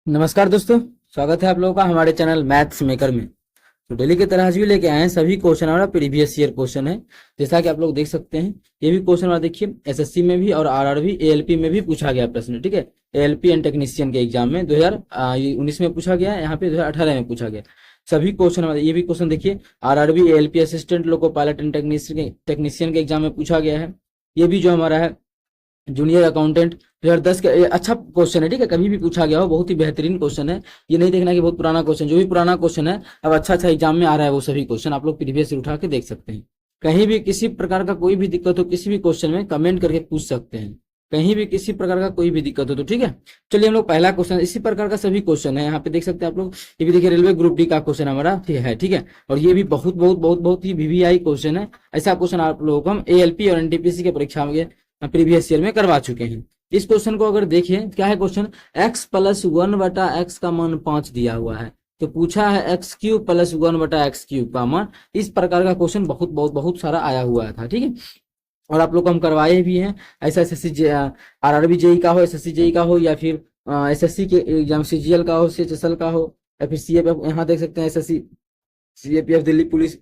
नमस्कार दोस्तों, स्वागत है आप लोगों का हमारे चैनल मैथ्स मेकर में। तो डेली की तरह आज भी लेके आए हैं सभी क्वेश्चन हमारा प्रीवियस ईयर क्वेश्चन है। जैसा कि आप लोग देख सकते हैं, ये भी क्वेश्चन हमारा देखिए एसएससी में भी और आरआरबी एएलपी में भी पूछा गया प्रश्न। ठीक है, एएलपी एंड टेक्नीशियन के एग्जाम में 2019 में पूछा गया है, यहाँ पे 2018 में पूछा गया। सभी क्वेश्चन हमारे, ये भी क्वेश्चन देखिए RRB ALP assistant loco pilot and technician के एग्जाम में पूछा गया है। ये भी जो हमारा है जूनियर अकाउंटेंट 2010 का, ये अच्छा क्वेश्चन है। ठीक है, कभी भी पूछा गया हो, बहुत ही बेहतरीन क्वेश्चन है। ये नहीं देखना कि बहुत पुराना क्वेश्चन, जो भी पुराना क्वेश्चन है अब अच्छा अच्छा एग्जाम में आ रहा है, वो सभी क्वेश्चन आप लोग प्रीवियस से उठा के देख सकते हैं। कहीं भी किसी प्रकार का कोई भी दिक्कत हो, किसी भी क्वेश्चन में कमेंट करके पूछ सकते हैं। कहीं भी किसी प्रकार का कोई भी दिक्कत हो तो ठीक है। चलिए हम लोग पहला क्वेश्चन, इसी प्रकार का सभी क्वेश्चन है यहाँ पे देख सकते हैं आप लोग। ये भी देखिए रेलवे ग्रुप डी का क्वेश्चन हमारा ठीक है। और ये भी बहुत बहुत बहुत बहुत ही वीवीआई क्वेश्चन है। ऐसा क्वेश्चन आप लोगों को हम एएलपी और एनटीपीसी के परीक्षा में प्रीवियस ईयर में करवा चुके हैं। इस क्वेश्चन को अगर देखें, क्या है क्वेश्चन, x प्लस 1/x का मान 5 दिया हुआ है, तो पूछा है x cube plus 1/x cube का मान। इस प्रकार का क्वेश्चन बहुत बहुत बहुत सारा आया हुआ था। ठीक है, और आप लोग को हम करवाए भी हैं। ऐसा एसएससी आरआरबी जेई का हो, एसएससी जेई का हो, या फिर एसएससी के एग्जाम सीजीएल का हो, सीएचएसएल का हो, या फिर सीएपीएफ, यहाँ देख सकते हैं SSC CAPF Delhi police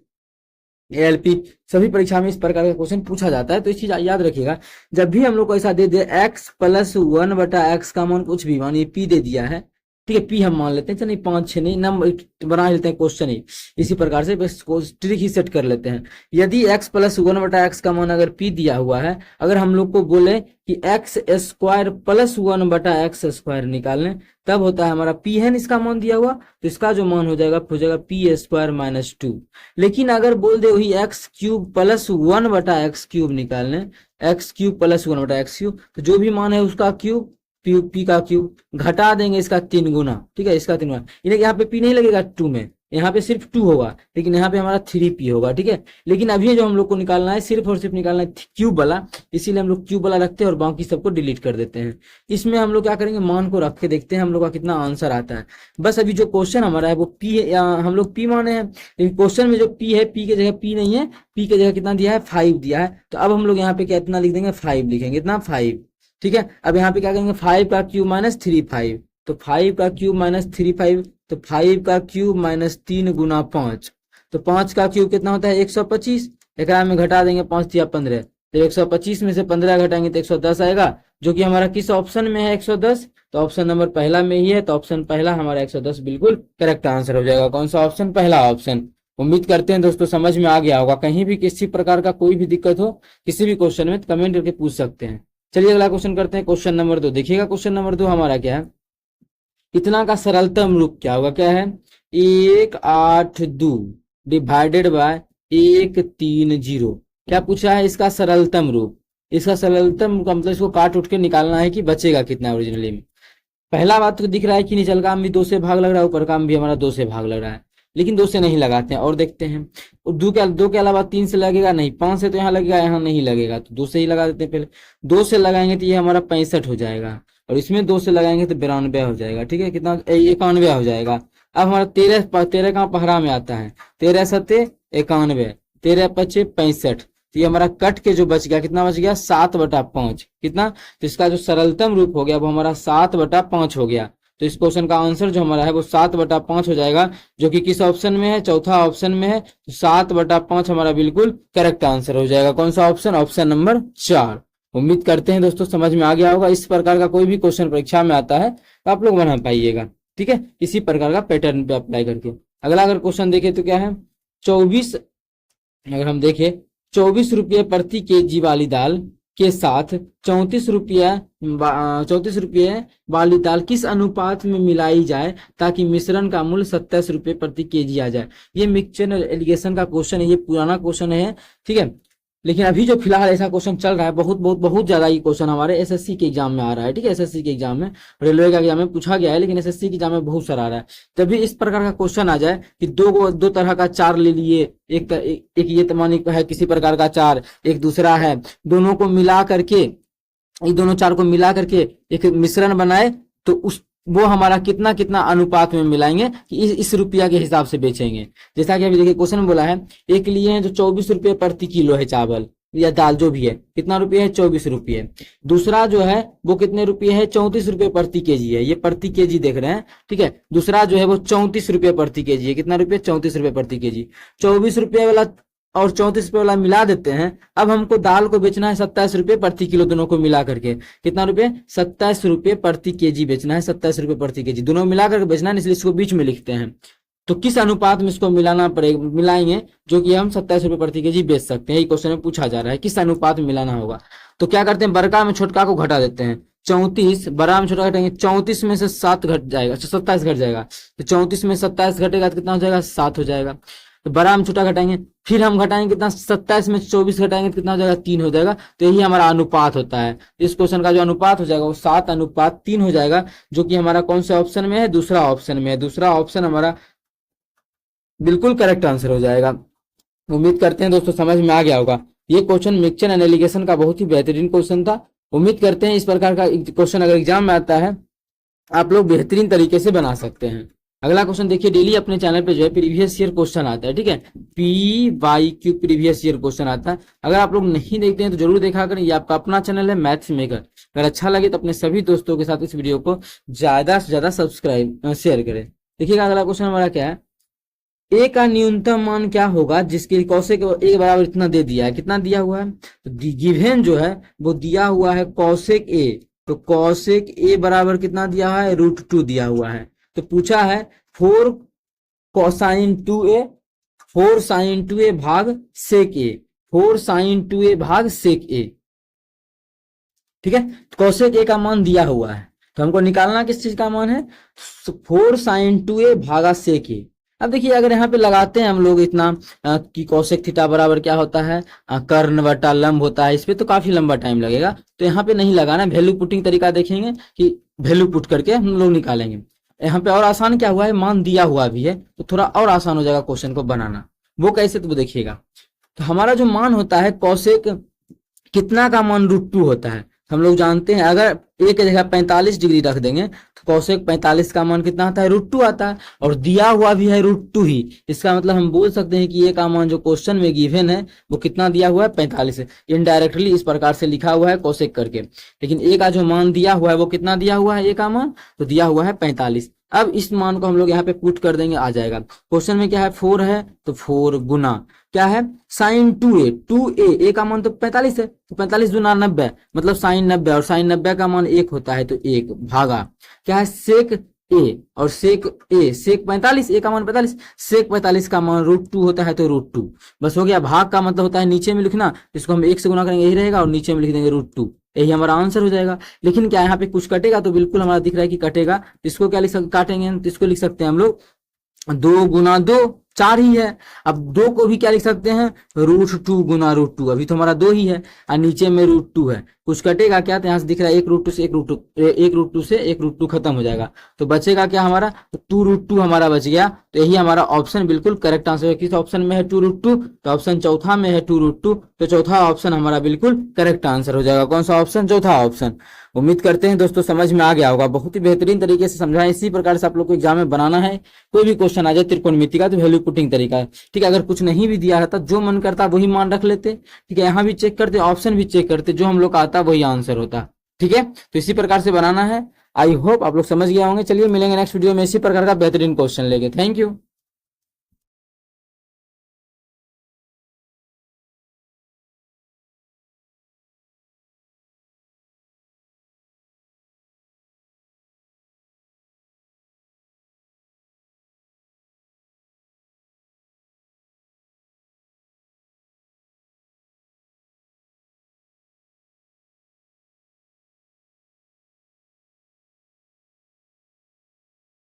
ALP, सभी परीक्षा में इस प्रकार का क्वेश्चन पूछा जाता है। तो इस चीज याद रखिएगा, जब भी हम लोग को ऐसा दे दे x प्लस 1/x का मान कुछ भी, मान ये p दे दिया है, ठीक है, p हम मान लेते हैं, चलिए 5 6 नहीं, नंबर बना लेते हैं क्वेश्चन ही। इसी प्रकार से बस ट्रिक ही सेट कर लेते हैं। यदि x प्लस 1/x का मान अगर p दिया हुआ है, अगर हम लोग को बोले कि x square plus 1/x square निकालने, तब होता है हमारा p है इसका मान दिया हुआ, तो इसका जो मान हो जाएगा p स्क्वायर माइनस 2। लेकिन अगर बोल दे वही x cube plus 1/x cube निकालने, x cube plus 1/x cube, तो जो भी मान है उसका क्यूब, पी का क्यूब, घटा देंगे इसका 3 गुना। ठीक है, इसका 3 गुना, यहाँ पे p नहीं लगेगा 2 में, यहाँ पे सिर्फ 2 होगा, लेकिन यहाँ पे हमारा 3p होगा। ठीक है, लेकिन अभी जो हम लोग को निकालना है सिर्फ और सिर्फ निकालना है क्यूब वाला, इसीलिए हम लोग क्यूब वाला रखते हैं और बाकी सबको डिलीट कर देते हैं। इसमें हम लोग क्या करेंगे, मान को रख के देखते हैं हम लोग का कितना आंसर आता है। बस अभी जो क्वेश्चन हमारा है वो p है, हम लोग p माने हैं, लेकिन क्वेश्चन में जो p है, p की जगह p नहीं है, p की जगह कितना दिया है 5 दिया है। तो अब हम लोग यहाँ पे क्या इतना लिख देंगे, 5 लिखेंगे, इतना 5। ठीक है, अब यहाँ पे क्या करेंगे, 5 का क्यूब माइनस 3 5, तो 5 का क्यूब माइनस 3 5, तो 5 का क्यूब माइनस 3 गुना 5, तो 5 का क्यूब कितना होता है 125। एक में घटा देंगे 5 या 15, तो 125 में से 15 घटाएंगे तो 110 आएगा, जो कि हमारा किस ऑप्शन में है 110, तो ऑप्शन नंबर पहला में ही है। तो ऑप्शन पहला हमारा 110 बिल्कुल करेक्ट आंसर हो जाएगा। कौन सा ऑप्शन, पहला ऑप्शन। उम्मीद करते हैं दोस्तों समझ में आ गया होगा। कहीं भी किसी प्रकार का कोई भी दिक्कत हो किसी भी क्वेश्चन में, कमेंट करके पूछ सकते हैं। चलिए अगला क्वेश्चन करते हैं, क्वेश्चन नंबर 2। देखिएगा क्वेश्चन नंबर 2 हमारा क्या है, इतना का सरलतम रूप क्या होगा, क्या है 1/8 डिवाइडेड बाय 1/3। क्या पूछा है, इसका सरलतम रूप। इसका सरलतम रूप का मतलब इसको काट उठ के निकालना है कि बचेगा कितना ओरिजिनली में। पहला बात तो दिख रहा है कि नीचल का भी 2 से भाग लग रहा है, ऊपर का भी हमारा 2 से भाग लग रहा है, लेकिन 2 से नहीं लगाते हैं और देखते हैं। और 2 के अलावा 3 से लगेगा नहीं, 5 से तो यहाँ लगेगा, यहाँ नहीं लगेगा, तो 2 से ही लगा देते हैं। पहले 2 से लगाएंगे तो ये हमारा 65 हो जाएगा, और इसमें 2 से लगाएंगे तो 92 हो जाएगा। ठीक है, कितना 91 हो जाएगा। अब हमारा 13 का पहरा में आता है, 13 सत्ते 91, 13 पचे 65, तो ये हमारा कट के जो बच गया, कितना बच गया 7/5, कितना, तो इसका जो सरलतम रूप हो गया वो हमारा 7/5 हो गया। तो इस क्वेश्चन का आंसर जो हमारा है वो 7/5 हो जाएगा, जो कि किस ऑप्शन में है, चौथा ऑप्शन में है। तो 7/5 हमारा बिल्कुल करेक्ट आंसर हो जाएगा। कौन सा ऑप्शन, ऑप्शन नंबर 4। उम्मीद करते हैं दोस्तों समझ में आ गया होगा। इस प्रकार का कोई भी क्वेश्चन परीक्षा में आता है तो आप लोग बना पाइएगा। ठीक है, इसी प्रकार का पैटर्न पे अप्लाई करके। अगला अगर क्वेश्चन देखे तो क्या है, 24, अगर हम देखें 24 रुपये प्रति केजी वाली दाल के साथ 34 रुपये वाली दाल किस अनुपात में मिलाई जाए ताकि मिश्रण का मूल्य 27 रुपये प्रति केजी आ जाए। ये मिक्सचर एलिगेशन का क्वेश्चन है, ये पुराना क्वेश्चन है। ठीक है, लेकिन अभी जो फिलहाल ऐसा क्वेश्चन चल रहा है, बहुत बहुत बहुत ज्यादा ये क्वेश्चन हमारे एसएससी के एग्जाम में आ रहा है। ठीक है, एसएससी के एग्जाम में, रेलवे का एग्जाम में पूछा गया है, लेकिन एसएससी के एग्जाम में बहुत सारा आ रहा है। तभी इस प्रकार का क्वेश्चन आ जाए कि दो तरह का चार ले लिए, एक ये तमानी है किसी प्रकार का चार, एक दूसरा है, दोनों को मिला करके, ये दोनों चार को मिला करके एक मिश्रण बनाए, तो उस वो हमारा कितना कितना अनुपात में मिलाएंगे कि इस रुपया के हिसाब से बेचेंगे। जैसा कि अभी देखिए क्वेश्चन में बोला है, एक लिए हैं जो 24 रुपये प्रति किलो है चावल, या दाल जो भी है, कितना रुपये है, 24 रुपये। दूसरा जो है वो कितने रुपये है, 34 रुपये प्रति केजी है, ये प्रति केजी देख रहे हैं, ठीक है। दूसरा जो है वो 34 रुपये प्रति केजी है, कितना रुपये, 34 रुपये प्रति केजी। 24 रुपये वाला और 34 रुपये वाला मिला देते हैं। अब हमको दाल को बेचना है 27 रुपये प्रति किलो, दोनों को मिला करके कितना रुपये, 27 रुपये प्रति केजी बेचना है, 27 रुपये प्रति केजी, दोनों मिला करके बेचना है, इसलिए इसको बीच में लिखते हैं। तो किस अनुपात में इसको मिलाना पड़ेगा, मिलाएंगे जो कि हम 27 रुपये प्रति केजी बेच सकते हैं, ये क्वेश्चन में पूछा जा रहा है, किस अनुपात में मिलाना होगा। तो क्या करते हैं, बड़का में छोटका को घटा देते हैं, 34 बड़ा में छोटा घटाएंगे, 34 में से 7 घट जाएगा, 27 घट जाएगा, तो 34 में 27 घटेगा तो कितना हो जाएगा, 7 हो जाएगा। तो बड़ा में छोटा घटाएंगे, फिर हम घटाएंगे कितना, 27 में 24 घटाएंगे तो कितना हो जाएगा, 3 हो जाएगा। तो यही हमारा अनुपात होता है। इस क्वेश्चन का जो अनुपात हो जाएगा वो 7:3 हो जाएगा, जो कि हमारा कौन से ऑप्शन में है, दूसरा ऑप्शन में है। दूसरा ऑप्शन हमारा बिल्कुल करेक्ट आंसर हो जाएगा। उम्मीद करते हैं दोस्तों समझ में आ गया होगा। ये क्वेश्चन मिक्सचर एंड एलिगेशन का बहुत ही बेहतरीन क्वेश्चन था। उम्मीद करते हैं इस प्रकार का क्वेश्चन अगर एग्जाम में आता है आप लोग बेहतरीन तरीके से बना सकते हैं। अगला क्वेश्चन देखिए, डेली अपने चैनल पे जो है प्रीवियस ईयर क्वेश्चन आता है, ठीक है, PYQ प्रीवियस ईयर क्वेश्चन आता है। अगर आप लोग नहीं देखते हैं तो जरूर देखा करें, ये आपका अपना चैनल है मैथ्स मेकर। अगर अच्छा लगे तो अपने सभी दोस्तों के साथ इस वीडियो को ज्यादा से ज्यादा सब्सक्राइब शेयर करें। देखिएगा अगला क्वेश्चन हमारा क्या है, ए का न्यूनतम मान क्या होगा जिसके कौशिक ए बराबर इतना दे दिया है, कितना दिया हुआ है, तो गिवन जो है वो दिया हुआ है कौशिक ए, तो कौशिक ए बराबर कितना दिया हुआ है, √2 दिया हुआ है। तो पूछा है 4 कोसाइन 2a, 4 साइन 2a भाग सेक ए, 4 साइन 2a भाग सेक ए, ठीक है। कौशिक ए का मान दिया हुआ है, तो हमको निकालना किस चीज का मान है, 4 साइन 2a भागा सेक ए। अब देखिए अगर यहाँ पे लगाते हैं हम लोग इतना कि कौशिक थीटा बराबर क्या होता है, कर्ण बटा लंब होता है, इस पे तो काफी लंबा टाइम लगेगा, तो यहाँ पे नहीं लगाना, वैल्यू पुटिंग तरीका देखेंगे कि वैल्यू पुट करके हम लोग निकालेंगे। यहाँ पे और आसान क्या हुआ है, मान दिया हुआ भी है, तो थोड़ा और आसान हो जाएगा क्वेश्चन को बनाना। वो कैसे, तो वो देखिएगा। तो हमारा जो मान होता है कौशिक कितना का मान √2 होता है, हम लोग जानते हैं अगर ए की जगह 45 डिग्री रख देंगे तो कौशिक 45 का मान कितना आता है, √2 आता है, और दिया हुआ भी है √2 ही। इसका मतलब हम बोल सकते हैं कि ए का मान जो क्वेश्चन में गिवन है वो कितना दिया हुआ है, 45 है। इनडायरेक्टली इस प्रकार से लिखा हुआ है कौशिक करके, लेकिन ए का जो मान दिया हुआ है वो कितना दिया हुआ है, ए का मान तो दिया हुआ है 45। अब इस मान को हम लोग यहाँ पे पुट कर देंगे, आ जाएगा। क्वेश्चन में क्या है, 4 है, तो 4 गुना क्या है, साइन 2a, 2a, ए का मान तो 45 है, तो 45 दूना 90, मतलब साइन 90, और साइन 90 का मान 1 होता है, तो 1 भागा क्या है, सेक ए, और सेक ए, सेक 45, ए का मान 45, सेक 45 का मान √2 होता है, तो √2 बस हो गया। भाग का मतलब होता है नीचे में लिखना, इसको हम 1 से गुना करेंगे यही रहेगा, और नीचे में लिख देंगे √2, यही हमारा आंसर हो जाएगा। लेकिन क्या यहाँ पे कुछ कटेगा, तो बिल्कुल हमारा दिख रहा है कि कटेगा। इसको क्या लिख सकते, काटेंगे तो इसको लिख सकते हैं हम लोग 2 गुना 2, 4 ही है। अब 2 को भी क्या लिख सकते हैं, √2 गुना √2, अभी तो हमारा 2 ही है, और नीचे में √2 है। कुछ कटेगा क्या, तो यहाँ से दिख रहा है 1 √2 से 1 √2 खत्म हो जाएगा, तो बचेगा क्या हमारा, 2 √2 हमारा बच गया। तो यही हमारा ऑप्शन बिल्कुल करेक्ट आंसर है। किस ऑप्शन में है 2 √2, तो ऑप्शन चौथा में है 2 √2, तो चौथा ऑप्शन हमारा बिल्कुल करेक्ट आंसर हो जाएगा। कौन सा ऑप्शन, चौथा ऑप्शन। उम्मीद करते हैं दोस्तों समझ में आ गया होगा, बहुत ही बेहतरीन तरीके से समझाएं। इसी प्रकार से आप लोग को एग्जाम में बनाना है, कोई भी क्वेश्चन आ जाए त्रिकोणमिति का, तो वैल्यू पुटिंग तरीका है, ठीक है। अगर कुछ नहीं भी दिया रहता, जो मन करता वही मान रख लेते, ठीक है। यहाँ भी चेक करते, ऑप्शन भी चेक करते, जो हम लोग का आता वही आंसर होता, ठीक है। तो इसी प्रकार से बनाना है। आई होप आप लोग समझ गए होंगे। चलिए मिलेंगे नेक्स्ट वीडियो में इसी प्रकार का बेहतरीन क्वेश्चन लेके। Thank you.